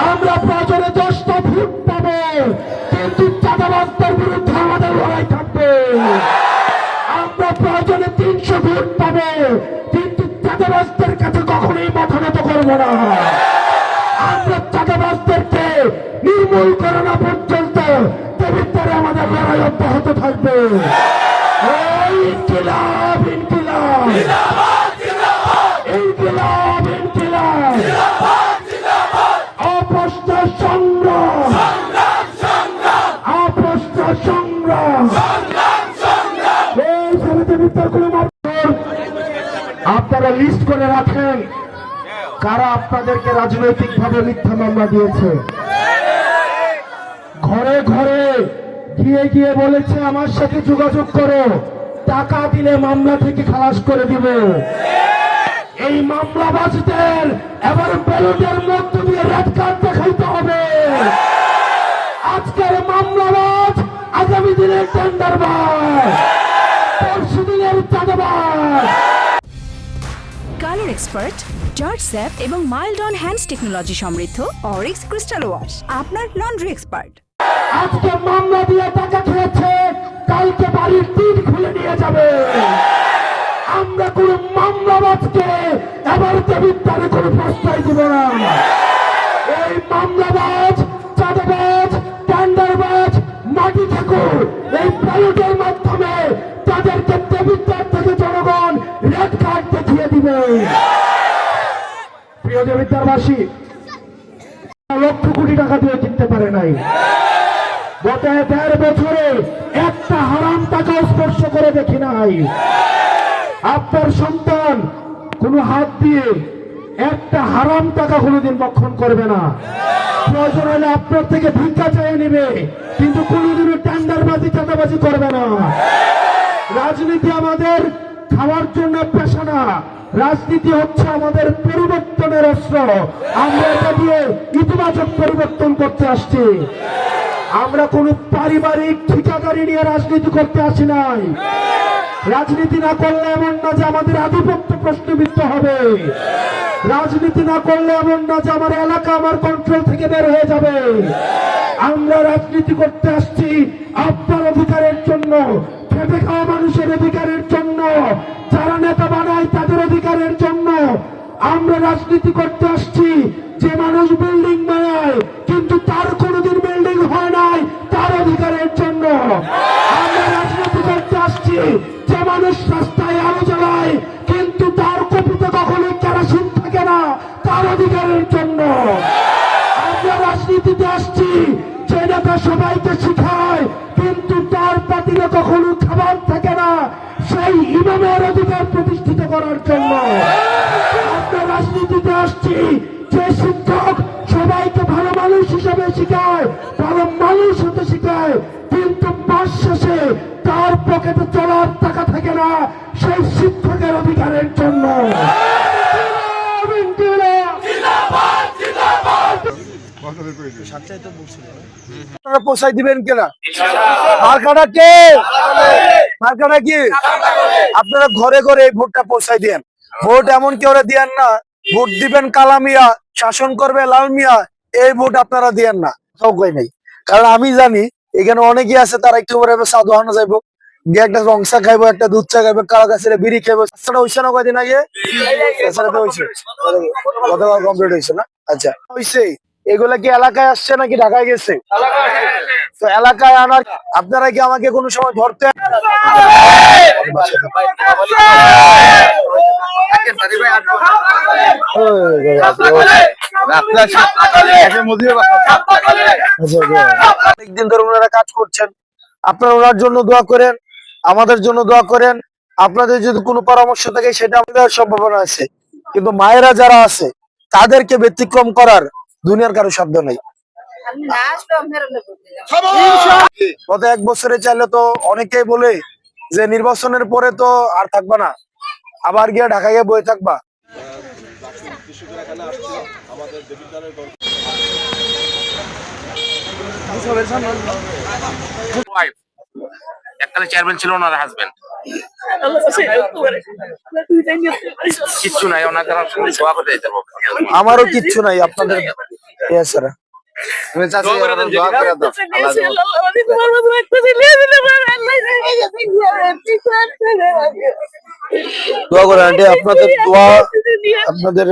আমরা প্রয়োজনে 10টা ভোট পাবো, কিন্তু চাঁদাবাজদের বিরুদ্ধে আমাদের লড়াই থাকবে। আমরা প্রয়োজনে 300 ভোট পাবো, কিন্তু চাঁদাবাজদের কাছে কখনোই মাথা নত করবো না। আমরা চাঁদাবাজদেরকে নির্মূল করা না পর্যন্ত দেবিদ্বারে আমাদের লড়াই অব্যাহত থাকবে। ইনকিলাব ইনকিলাব ইনকিলাব ইনকিলাব, অপ্রশ্ন সংগ্রাম, অপ্রশ্ন সংগ্রাম। আপনারা লিস্ট করে রাখেন কারা আপনাদেরকে রাজনৈতিক ভাবে মিথ্যা মামলা দিয়েছে। ঘরে ঘরে গিয়ে গিয়ে বলেছে আমার সাথে যোগাযোগ করো, টাকা দিলে মামলা থেকে খালাস করে দিব। এই মামলাবাজদের এবার ব্যালটের মধ্য দিয়ে রেড কার্ড দেখাইতে হবে। আজকের মামলাবাজ আগামী দিনের টেন্ডারবাজ, পরশু দিনের চাঁদাবাজ। কালার এক্সপার্ট, জর্জ স্যাপ এবং মাইল্ড অন হ্যান্ডস টেকনোলজি সমৃদ্ধ অরিক্স ক্রিস্টাল ওয়াশ আপনার লন্ড্রি এক্সপার্ট। আজকে মামলা দিয়ে টাকা খেয়েছে, কালকে বাড়ির টিন খুলে নিয়ে যাবে। আমরা কোন মামলাবাজকে এবার দেবিদ্বারে কোনো প্রশ্রয় দিব না। এই মামলাবাজ, চাঁদাবাজ, টেন্ডারবাজ, মাটি ঠাকুর, এই ব্যালটের মাধ্যমে তাদেরকে দেবিদ্বার থেকে জনগণ রেড কার্ড দেখিয়ে দিবে। প্রিয় দেবিদ্বারবাসী, লক্ষ কোটি টাকা দিয়ে কিনতে পারে নাই। গত 1.5 বছরে একটা হারাম টাকা স্পর্শ করে দেখি নাই। আপনার সন্তান কোনো হাত দিয়ে একটা হারাম টাকা কোনোদিন ভক্ষণ করবে না। প্রয়োজন হলে আপনার থেকে ভিক্ষা চেয়ে নেবে, কিন্তু কোনোদিনও টেন্ডারবাজি, চাঁদাবাজি করবে না। রাজনীতি আমাদের খাওয়ার জন্য পেশা না, রাজনীতি হচ্ছে আমাদের পরিবর্তনের অস্ত্র। আমরা এটা দিয়ে ইতিবাচক পরিবর্তন করতে আসছি। আমরা কোন পারিবারিক ঠিকাদারি নিয়ে রাজনীতি করতে আসি নাই। রাজনীতি না করলে এমন না যে আমাদের আধিপত্য প্রশ্নবিদ্ধ হবে। রাজনীতি না করলে এমন না যে আমার এলাকা আমার কন্ট্রোল থেকে বের হয়ে যাবে। আমরা রাজনীতি করতে আসছি আপনার অধিকারের জন্য, খেটে খাওয়া মানুষের অধিকারের জন্য, যারা নেতা বানায় তাদের অধিকারের জন্য। আমরা রাজনীতি করতে আসছি যে মানুষ বিল্ডিং বানায় কিন্তু তার কোনোদিন বিল্ডিং হয় নাই, তার অধিকারের জন্য। আমরা রাজনীতি করতে আসছি যে মানুষ রাস্তায় আলো জ্বালায় কিন্তু তার কপিতে কখনো কেরোসিন থাকে না, তার অধিকারের জন্য। আমরা রাজনীতিতে আসছি যে নেতা সবাইকে শিখায় কিন্তু তার পাতিলে কখনো খাবার থাকে না, সেই ইমামের অধিকার প্রতিষ্ঠিত করার জন্য। আমরা রাজনীতিতে আসছি যে শিক্ষক সবাইকে ভালো মানুষ হিসেবে শিখায়, ভালো মানুষ হতে শিখায়, কিন্তু মাস শেষে তার পকেটে চলার টাকা থাকে না, সেই শিক্ষকের অধিকারের জন্য। পৌঁছাই দিবেন কিনা? মার্কাটা কে? মার্কাটা কি? আপনারা ঘরে ঘরে এই ভোটটা পৌঁছাই দেন। ভোট এমন কেউ দিয়েন না ভোট দিবেন কালামিয়া, শাসন করবে লাল মিয়া, এই ভোট আপনারা দিয়েন না। নেই, কারণ আমি জানি এখানে অনেকে আছে তারা একটু করে চা দোহানো যাইবো, গিয়ে একটা রংসা খাইবো, একটা দুধ চা খাইবো, কারো কাছে বিড়ি খাইবো। হয়েছে না কয়দিন আগে? গতকাল কমপ্লিট হয়েছে না? আচ্ছা হয়েছে। এগুলা কি এলাকায় আসছে নাকি ঢাকায় গেছে? তো এলাকায় আনার আপনারা কি আমাকে কোনো সময় ধরতে? অনেকদিন ধরে ওনারা কাজ করছেন, আপনারা ওনার জন্য দোয়া করেন, আমাদের জন্য দোয়া করেন। আপনাদের যদি কোনো পরামর্শ থাকে সেটা আমাদের সম্ভাবনা আছে, কিন্তু মায়েরা যারা আছে তাদেরকে ব্যতিক্রম করার দুনিয়ার কারো শব্দ নেই। গত 1 বছরে চাইলে তো অনেকেই বলে যে নির্বাচনের পরে তো আর থাকবা না, আবার গিয়ে ঢাকা গিয়ে বয়ে থাকবা। এককালে চেয়ারম্যান ছিল ওনার হাজবেন্ড, কিচ্ছু নাই ওনার, দোয়া করতে দিতে হবে। আমারও কিচ্ছু নাই, আপনাদের Yes, sir. তুমি চাচি দোয়া করে দাও আল্লাহ দোয়া করে আন্টি, আপনাদের দোয়া আপনাদের